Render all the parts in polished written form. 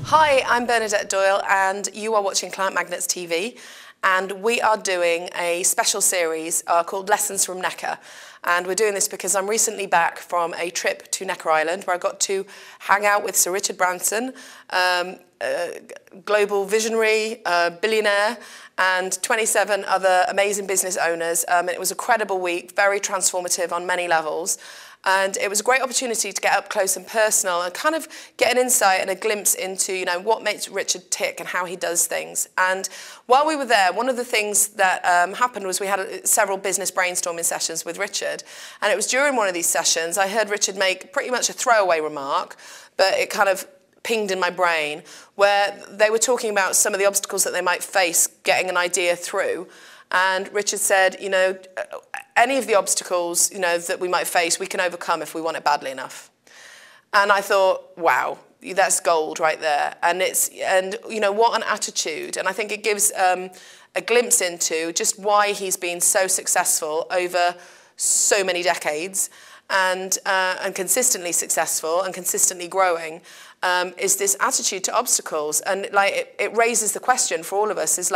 Hi, I'm Bernadette Doyle and you are watching Client Magnets TV, and we are doing a special series called Lessons from Necker. And we're doing this because I'm recently back from a trip to Necker Island where I got to hang out with Sir Richard Branson, global visionary, billionaire, and 27 other amazing business owners. It was a credible week, very transformative on many levels. And it was a great opportunity to get up close and personal and kind of get an insight and a glimpse into, what makes Richard tick and how he does things. And while we were there, one of the things that happened was we had several business brainstorming sessions with Richard. And it was during one of these sessions, I heard Richard make pretty much a throwaway remark, but it kind of pinged in my brain, where they were talking about some of the obstacles that they might face getting an idea through. And Richard said, any of the obstacles, that we might face, we can overcome if we want it badly enough. And I thought, wow, that's gold right there. And what an attitude. And I think it gives a glimpse into just why he's been so successful over so many decades and consistently successful and consistently growing, is this attitude to obstacles. And it raises the question for all of us, is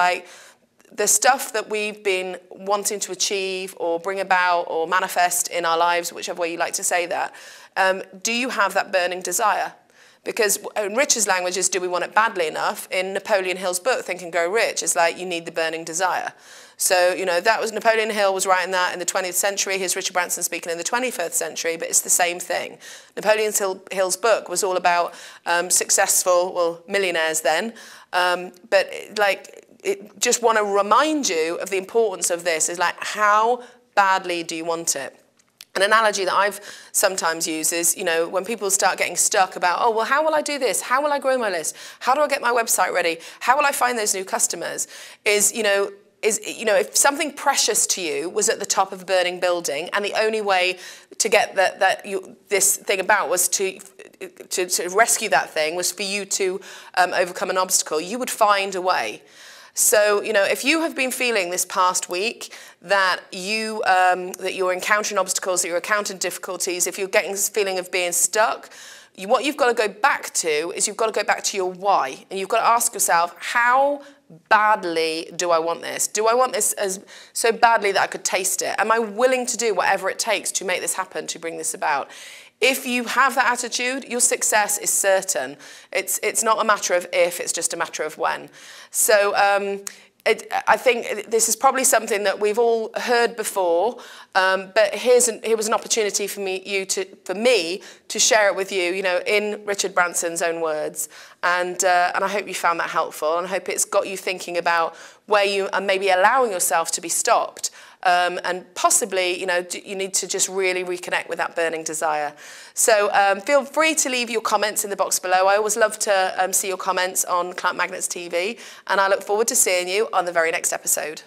the stuff that we've been wanting to achieve or bring about or manifest in our lives, whichever way you like to say that, do you have that burning desire? Because in Richard's language is, do we want it badly enough? In Napoleon Hill's book, Think and Grow Rich, it's you need the burning desire. So, that was Napoleon Hill was writing that in the 20th century. Here's Richard Branson speaking in the 21st century, but it's the same thing. Napoleon Hill's book was all about successful, millionaires then, just want to remind you of the importance of this, is how badly do you want it? An analogy that I've sometimes used is, when people start getting stuck about, oh, well, how will I do this? How will I grow my list? How do I get my website ready? How will I find those new customers? If something precious to you was at the top of a burning building and the only way to get this thing about was to rescue that thing was for you to overcome an obstacle, you would find a way. So, if you have been feeling this past week that you're encountering obstacles, that you're encountering difficulties, if you're getting this feeling of being stuck, what you've got to go back to is you've got to go back to your why. And you've got to ask yourself, how badly do I want this? Do I want this so badly that I could taste it? Am I willing to do whatever it takes to make this happen, to bring this about? If you have that attitude, your success is certain. It's not a matter of if, it's just a matter of when. So I think this is probably something that we've all heard before, but here was an opportunity for me to share it with you, in Richard Branson's own words. And I hope you found that helpful, and I hope it's got you thinking about where you are maybe allowing yourself to be stopped. And possibly, you need to just really reconnect with that burning desire. So feel free to leave your comments in the box below. I always love to see your comments on Client Magnets TV, and I look forward to seeing you on the very next episode.